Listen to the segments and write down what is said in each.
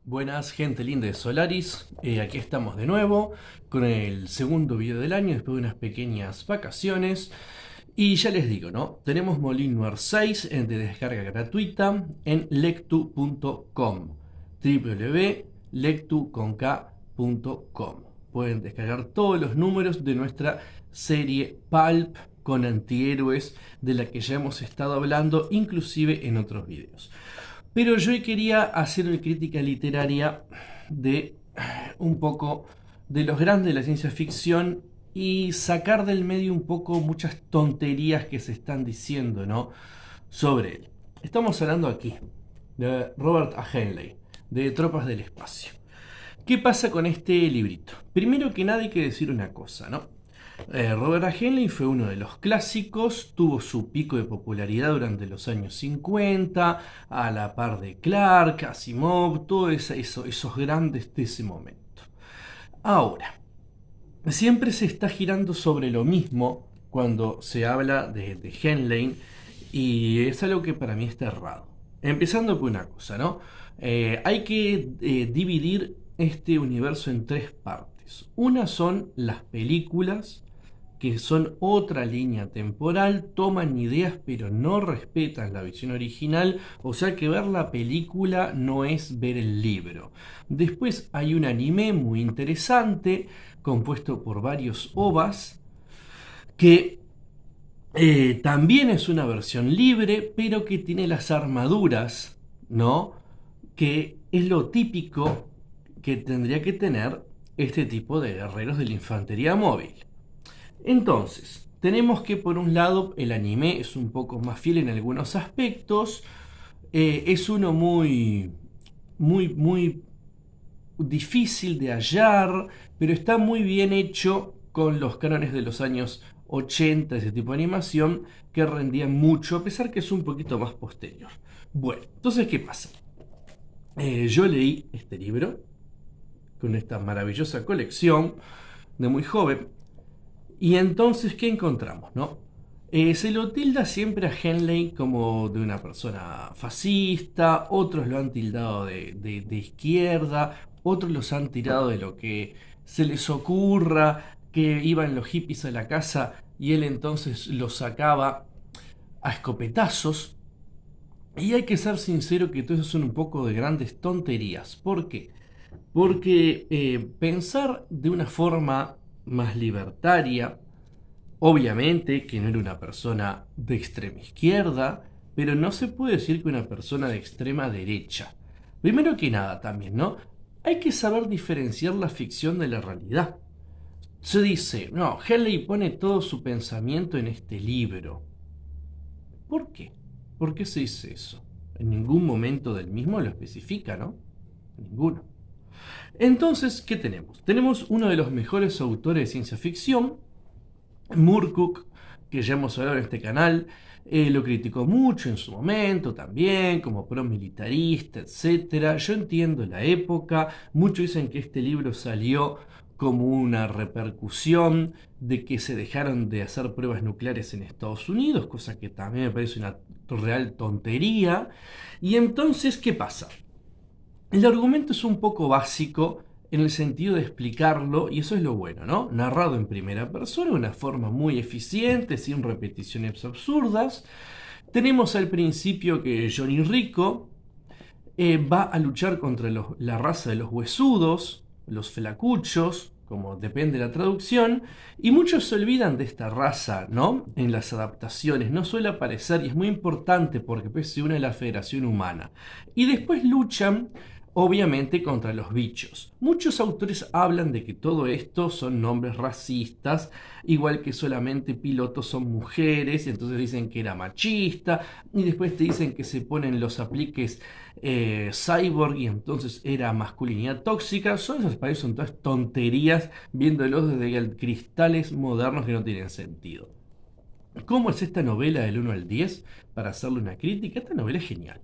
Buenas, gente linda de Solaris. Aquí estamos de nuevo con el segundo video del año después de unas pequeñas vacaciones. Y ya les digo, ¿no? Tenemos Molinware 6 de descarga gratuita en lectu.com, www.lectu.com. Pueden descargar todos los números de nuestra serie Pulp con antihéroes de la que ya hemos estado hablando, inclusive en otros videos. Pero yo quería hacer una crítica literaria de un poco de los grandes de la ciencia ficción y sacar del medio un poco muchas tonterías que se están diciendo, ¿no?, sobre él. Estamos hablando aquí de Robert A. Heinlein, de Tropas del Espacio. ¿Qué pasa con este librito? Primero que nada hay que decir una cosa, ¿no? Robert A. Heinlein fue uno de los clásicos, tuvo su pico de popularidad durante los años 50, a la par de Clarke, Asimov, todos esos grandes de ese momento. Ahora, siempre se está girando sobre lo mismo cuando se habla de Heinlein, y es algo que para mí está errado. Empezando por una cosa, ¿no? Hay que dividir este universo en tres partes. Una son las películas, que son otra línea temporal, toman ideas pero no respetan la visión original, o sea que ver la película no es ver el libro. Después hay un anime muy interesante, compuesto por varios OVAs, que también es una versión libre, pero que tiene las armaduras, ¿no? Que es lo típico que tendría que tener este tipo de guerreros de la infantería móvil. Entonces, tenemos que por un lado el anime es un poco más fiel en algunos aspectos, es uno muy difícil de hallar, pero está muy bien hecho con los cánones de los años 80, ese tipo de animación, que rendían mucho, a pesar que es un poquito más posterior. Bueno, entonces, ¿qué pasa? Yo leí este libro con esta maravillosa colección de muy joven. Y entonces, ¿qué encontramos, no? Se lo tilda siempre a Heinlein como de una persona fascista, otros lo han tildado de izquierda, otros los han tirado de lo que se les ocurra, que iban los hippies a la casa y él entonces los sacaba a escopetazos. Y hay que ser sincero que todo eso son un poco de grandes tonterías. ¿Por qué? Porque pensar de una forma más libertaria, obviamente que no era una persona de extrema izquierda, pero no se puede decir que una persona de extrema derecha. Primero que nada también, ¿no? Hay que saber diferenciar la ficción de la realidad. Se dice, no, Helley pone todo su pensamiento en este libro. ¿Por qué? ¿Por qué se dice eso? En ningún momento del mismo lo especifica, ¿no? Ninguno. Entonces, ¿qué tenemos? Tenemos uno de los mejores autores de ciencia ficción, Moorcock, que ya hemos hablado en este canal. Lo criticó mucho en su momento también, como pro-militarista, etc. Yo entiendo la época, muchos dicen que este libro salió como una repercusión de que se dejaron de hacer pruebas nucleares en Estados Unidos, cosa que también me parece una real tontería. Y entonces, ¿qué pasa? El argumento es un poco básico en el sentido de explicarlo, y eso es lo bueno, ¿no? Narrado en primera persona, de una forma muy eficiente, sin repeticiones absurdas. Tenemos al principio que Johnny Rico va a luchar contra la raza de los huesudos, los flacuchos, como depende de la traducción, y muchos se olvidan de esta raza, ¿no? En las adaptaciones no suele aparecer y es muy importante porque se une a la Federación Humana. Y después luchan, obviamente, contra los bichos. Muchos autores hablan de que todo esto son nombres racistas, igual que solamente pilotos son mujeres, y entonces dicen que era machista, y después te dicen que se ponen los apliques cyborg y entonces era masculinidad tóxica. Son todas tonterías viéndolos desde cristales modernos que no tienen sentido. ¿Cómo es esta novela del 1 al 10 para hacerle una crítica? Esta novela es genial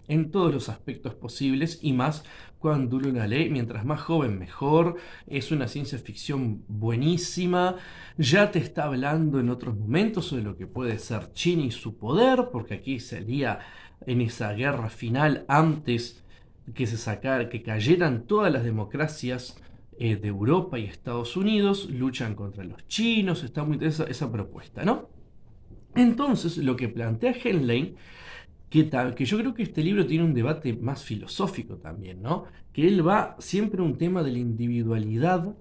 en todos los aspectos posibles y más cuando uno la lee, mientras más joven mejor. Es una ciencia ficción buenísima, ya te está hablando en otros momentos sobre lo que puede ser China y su poder, porque aquí sería en esa guerra final antes que cayeran todas las democracias de Europa y Estados Unidos, luchan contra los chinos, está muy interesante esa propuesta, ¿no? Entonces, lo que plantea Henley, que yo creo que este libro tiene un debate más filosófico también, ¿no? Que él va siempre a un tema de la individualidad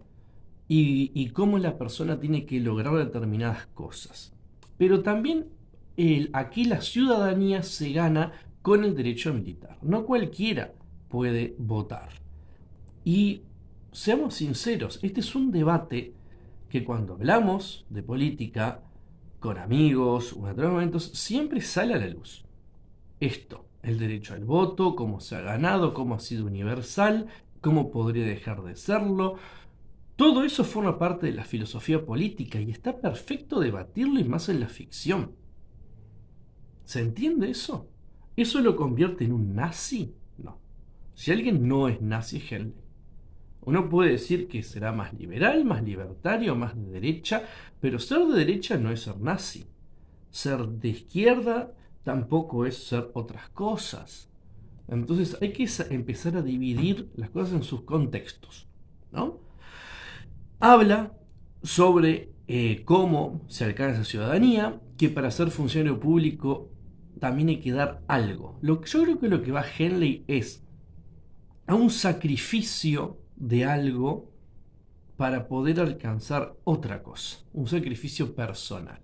y cómo la persona tiene que lograr determinadas cosas. Pero también aquí la ciudadanía se gana con el derecho militar. No cualquiera puede votar. Y seamos sinceros, este es un debate que cuando hablamos de política con amigos o en otros momentos siempre sale a la luz. Esto, el derecho al voto, cómo se ha ganado, cómo ha sido universal, cómo podría dejar de serlo. Todo eso forma parte de la filosofía política y está perfecto debatirlo y más en la ficción. ¿Se entiende eso? ¿Eso lo convierte en un nazi? No. Si alguien no es nazi, es Henley. Uno puede decir que será más liberal, más libertario, más de derecha, pero ser de derecha no es ser nazi. Ser de izquierda tampoco es ser otras cosas. Entonces hay que empezar a dividir las cosas en sus contextos, ¿no? Habla sobre cómo se alcanza ciudadanía, que para ser funcionario público también hay que dar algo. Yo creo que lo que va Henley es a un sacrificio de algo para poder alcanzar otra cosa, un sacrificio personal.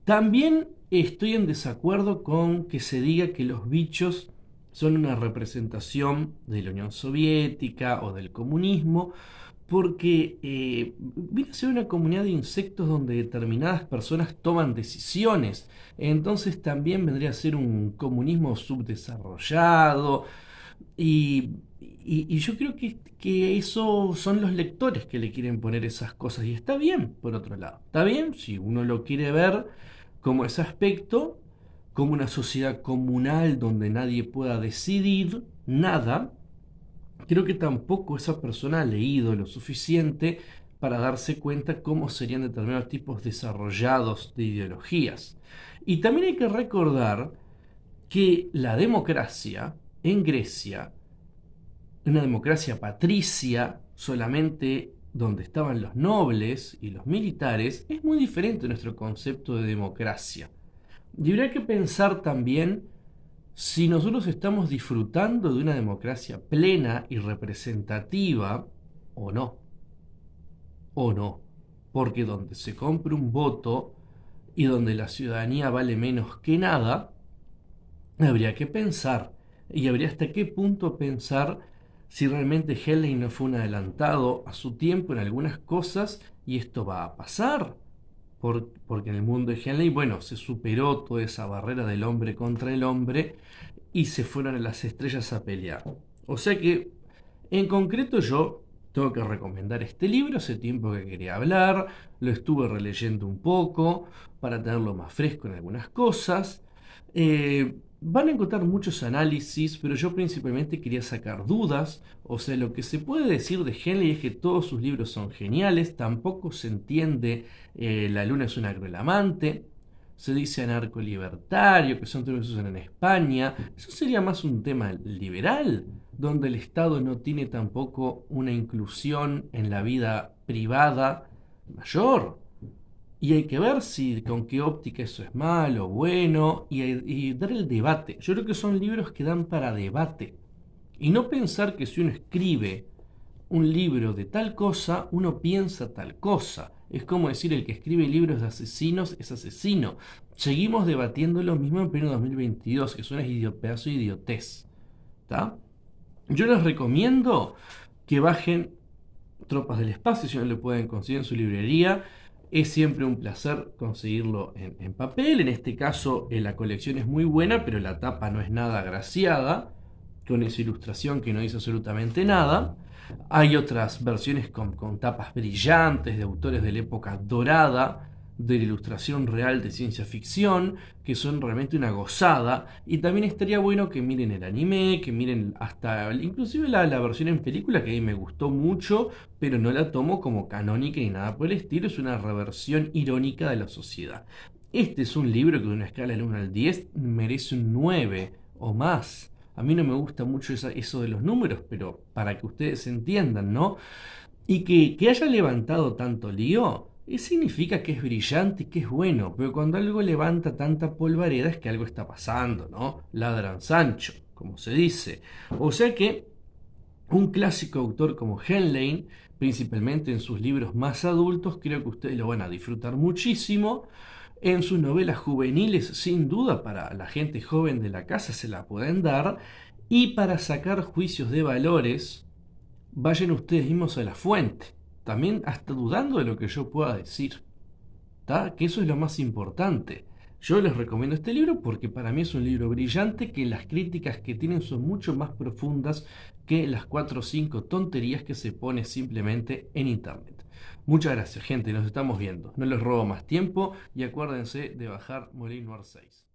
También estoy en desacuerdo con que se diga que los bichos son una representación de la Unión Soviética o del comunismo, porque viene a ser una comunidad de insectos donde determinadas personas toman decisiones. Entonces también vendría a ser un comunismo subdesarrollado. Y yo creo que eso son los lectores que le quieren poner esas cosas. Y está bien, por otro lado. Está bien si uno lo quiere ver como ese aspecto, como una sociedad comunal donde nadie pueda decidir nada. Creo que tampoco esa persona ha leído lo suficiente para darse cuenta cómo serían determinados tipos desarrollados de ideologías. Y también hay que recordar que la democracia en Grecia, una democracia patricia, solamente donde estaban los nobles y los militares, es muy diferente a nuestro concepto de democracia. Y habría que pensar también si nosotros estamos disfrutando de una democracia plena y representativa o no. O no. Porque donde se compra un voto y donde la ciudadanía vale menos que nada, habría que pensar. Y habría hasta qué punto pensar si realmente Henley no fue un adelantado a su tiempo en algunas cosas y esto va a pasar. Porque en el mundo de Henley, bueno, se superó toda esa barrera del hombre contra el hombre y se fueron a las estrellas a pelear. O sea que, en concreto, yo tengo que recomendar este libro. Hace tiempo que quería hablar, lo estuve releyendo un poco para tenerlo más fresco en algunas cosas. Van a encontrar muchos análisis, pero yo principalmente quería sacar dudas. O sea, lo que se puede decir de Henley es que todos sus libros son geniales, tampoco se entiende La luna es una cruel amante, se dice anarco-libertario, que son términos que se usan en España. Eso sería más un tema liberal, donde el Estado no tiene tampoco una inclusión en la vida privada mayor. Y hay que ver si con qué óptica eso es malo o bueno y dar el debate. Yo creo que son libros que dan para debate. Y no pensar que si uno escribe un libro de tal cosa, uno piensa tal cosa. Es como decir el que escribe libros de asesinos es asesino. Seguimos debatiendo lo mismo en pleno 2022, que es una pedazo de idiotez. ¿Tá? Yo les recomiendo que bajen Tropas del Espacio, si no lo pueden conseguir en su librería. Es siempre un placer conseguirlo en papel. En este caso, la colección es muy buena, pero la tapa no es nada agraciada, con esa ilustración que no dice absolutamente nada. Hay otras versiones con tapas brillantes de autores de la época dorada de la ilustración real de ciencia ficción, que son realmente una gozada. Y también estaría bueno que miren el anime, que miren hasta inclusive la versión en película, que a mí me gustó mucho, pero no la tomo como canónica ni nada por el estilo. Es una reversión irónica de la sociedad. Este es un libro que de una escala del 1 al 10 merece un 9 o más. A mí no me gusta mucho eso de los números, pero para que ustedes entiendan, ¿no? Y que haya levantado tanto lío, significa que es brillante y que es bueno, pero cuando algo levanta tanta polvareda es que algo está pasando, ¿no? Ladran Sancho, como se dice. O sea que un clásico autor como Henley, principalmente en sus libros más adultos, creo que ustedes lo van a disfrutar muchísimo. En sus novelas juveniles, sin duda, para la gente joven de la casa se la pueden dar. Y para sacar juicios de valores, vayan ustedes mismos a la fuente. También hasta dudando de lo que yo pueda decir. ¿Tá? Que eso es lo más importante. Yo les recomiendo este libro porque para mí es un libro brillante que las críticas que tienen son mucho más profundas que las 4 o 5 tonterías que se pone simplemente en internet. Muchas gracias, gente, nos estamos viendo. No les robo más tiempo y acuérdense de bajar Molino Noir 6.